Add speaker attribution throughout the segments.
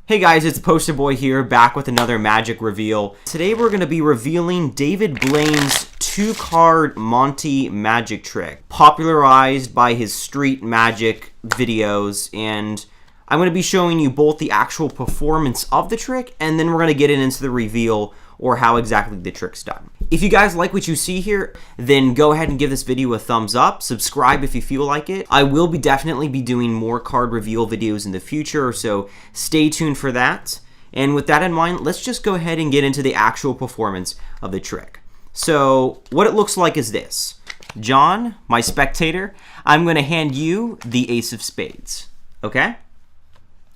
Speaker 1: Hey guys, it's Posterboi here, back with another magic reveal. Today we're going to be revealing David Blaine's 2-card Monte magic trick, popularized by his street magic videos, and I'm going to be showing you both the actual performance of the trick, and then we're going to get into the reveal, or how exactly the trick's done. If you guys like what you see here, then go ahead and give this video a thumbs up, subscribe if you feel like it. I will definitely be doing more card reveal videos in the future, so stay tuned for that. And with that in mind, let's just go ahead and get into the actual performance of the trick. So what it looks like is this. John, my spectator, I'm going to hand you the Ace of Spades, okay?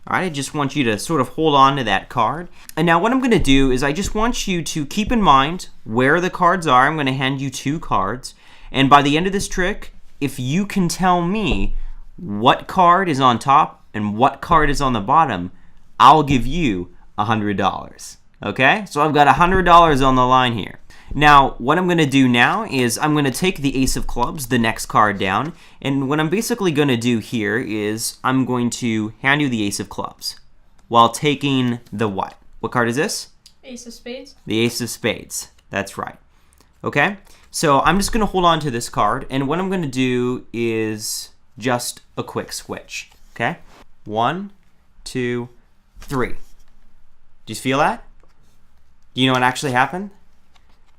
Speaker 1: All right, I just want you to sort of hold on to that card. And now what I'm going to do is I just want you to keep in mind where the cards are. I'm going to hand you 2 cards. And by the end of this trick, if you can tell me what card is on top and what card is on the bottom, I'll give you $100. Okay? So I've got $100 on the line here. Now, what I'm going to do now is I'm going to take the Ace of Clubs, the next card down, and what I'm basically going to do here is I'm going to hand you the Ace of Clubs while taking the what? What card is this?
Speaker 2: Ace of Spades.
Speaker 1: The Ace of Spades. That's right. Okay? So I'm just going to hold on to this card, and what I'm going to do is just a quick switch. Okay? 1, 2, 3. Do you feel that? Do you know what actually happened?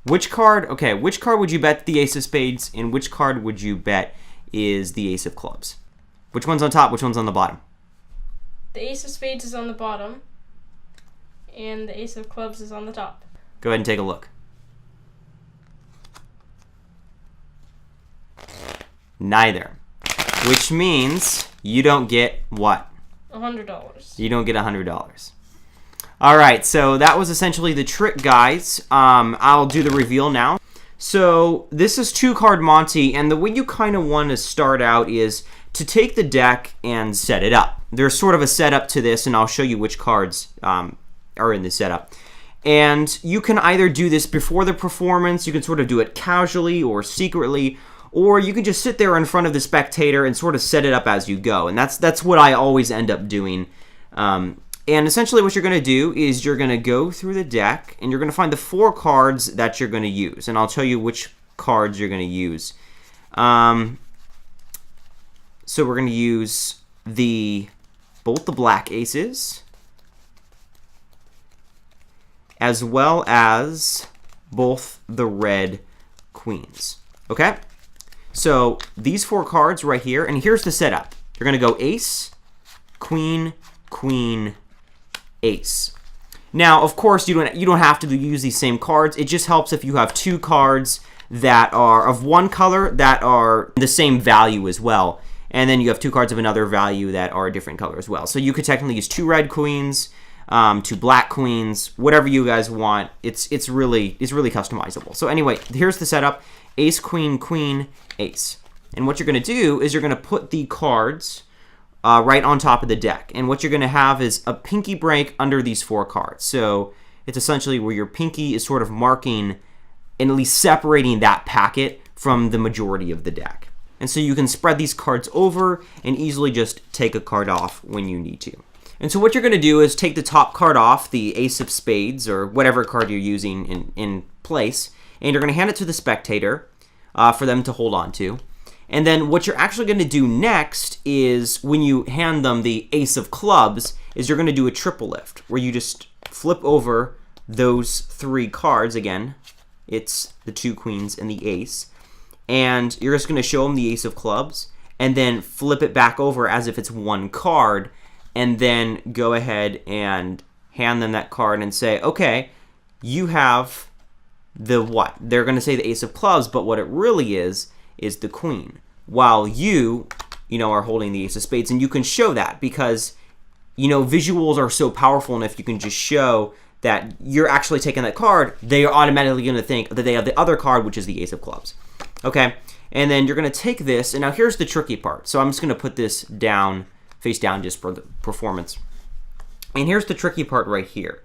Speaker 1: Which card would you bet the Ace of Spades, and which card would you bet is the Ace of Clubs? Which one's on top, which one's on the bottom?
Speaker 2: The Ace of Spades is on the bottom, and the Ace of Clubs is on the top.
Speaker 1: Go ahead and take a look. Neither. Which means you don't get what?
Speaker 2: $100.
Speaker 1: You don't get $100. All right, so that was essentially the trick, guys. I'll do the reveal now. So this is 2-card Monte, and the way you kind of want to start out is to take the deck and set it up. There's sort of a setup to this, and I'll show you which cards are in the setup. And you can either do this before the performance, you can sort of do it casually or secretly, or you can just sit there in front of the spectator and sort of set it up as you go. And that's what I always end up doing. And essentially what you're going to do is you're going to go through the deck and you're going to find the 4 cards that you're going to use. And I'll tell you which cards you're going to use. So we're going to use both the black aces as well as both the red queens. Okay? So these 4 cards right here, and here's the setup. You're going to go ace, queen, queen, ace. Now, of course, you don't have to use these same cards. It just helps if you have 2 cards that are of one color that are the same value as well, and then you have 2 cards of another value that are a different color as well. So you could technically use 2 red queens, 2 black queens, whatever you guys want. It's really customizable. So anyway, here's the setup: ace, queen, queen, ace. And what you're going to do is you're going to put the cards right on top of the deck. And what you're going to have is a pinky break under these 4 cards. So it's essentially where your pinky is sort of marking and at least separating that packet from the majority of the deck. And so you can spread these cards over and easily just take a card off when you need to. And so what you're going to do is take the top card off, the Ace of Spades, or whatever card you're using in place, and you're going to hand it to the spectator for them to hold on to. And then what you're actually going to do next is when you hand them the Ace of Clubs is you're going to do a triple lift where you just flip over those 3 cards. Again, it's the 2 queens and the ace. And you're just going to show them the Ace of Clubs and then flip it back over as if it's 1 card, and then go ahead and hand them that card and say, okay, you have the what? They're going to say the Ace of Clubs, but what it really is the queen, while you are holding the Ace of Spades. And you can show that because, visuals are so powerful, and if you can just show that you're actually taking that card, they are automatically going to think that they have the other card, which is the Ace of Clubs. Okay, and then you're going to take this, and now here's the tricky part. So I'm just going to put this down, face down, just for the performance. And here's the tricky part right here.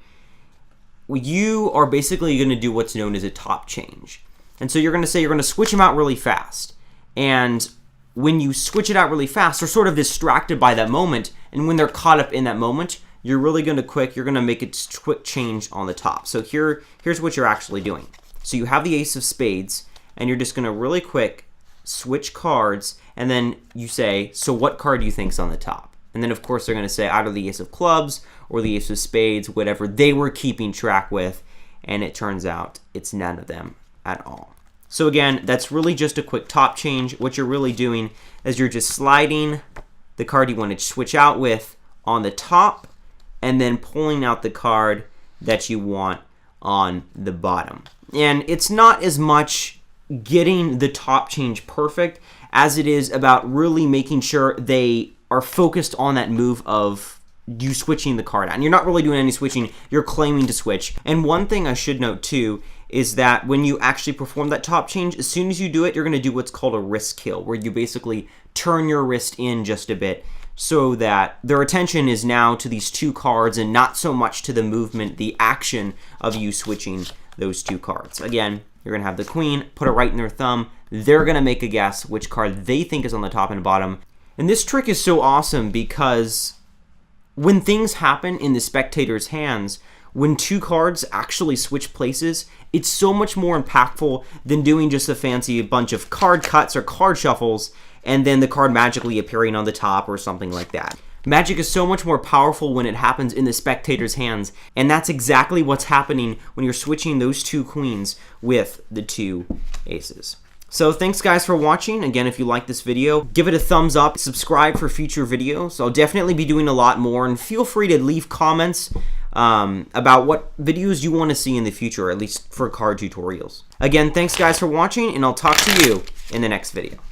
Speaker 1: You are basically going to do what's known as a top change. And so you're going to switch them out really fast. And when you switch it out really fast, they're sort of distracted by that moment. And when they're caught up in that moment, you're really going to you're going to make a quick change on the top. So here's what you're actually doing. So you have the ace of spades, and you're just going to really quick switch cards, and then you say, so what card do you think's on the top? And then, of course, they're going to say either the ace of clubs or the ace of spades, whatever they were keeping track with, and it turns out it's none of them at all. So again, that's really just a quick top change. What you're really doing is you're just sliding the card you want to switch out with on the top, and then pulling out the card that you want on the bottom. And it's not as much getting the top change perfect as it is about really making sure they are focused on that move of you switching the card out. And you're not really doing any switching, you're claiming to switch. And one thing I should note too is that when you actually perform that top change, as soon as you do it, you're going to do what's called a wrist kill, where you basically turn your wrist in just a bit so that their attention is now to these two cards and not so much to the movement, the action of you switching those two cards. Again, you're going to have the queen, put it right in their thumb. They're going to make a guess which card they think is on the top and bottom. And this trick is so awesome because when things happen in the spectator's hands, when two cards actually switch places, it's so much more impactful than doing just a fancy bunch of card cuts or card shuffles and then the card magically appearing on the top or something like that. Magic is so much more powerful when it happens in the spectator's hands, and that's exactly what's happening when you're switching those two queens with the two aces. So thanks guys for watching. Again, if you like this video, give it a thumbs up, subscribe for future videos. I'll definitely be doing a lot more, and feel free to leave comments about what videos you want to see in the future, at least for card tutorials. Again, thanks guys for watching, and I'll talk to you in the next video.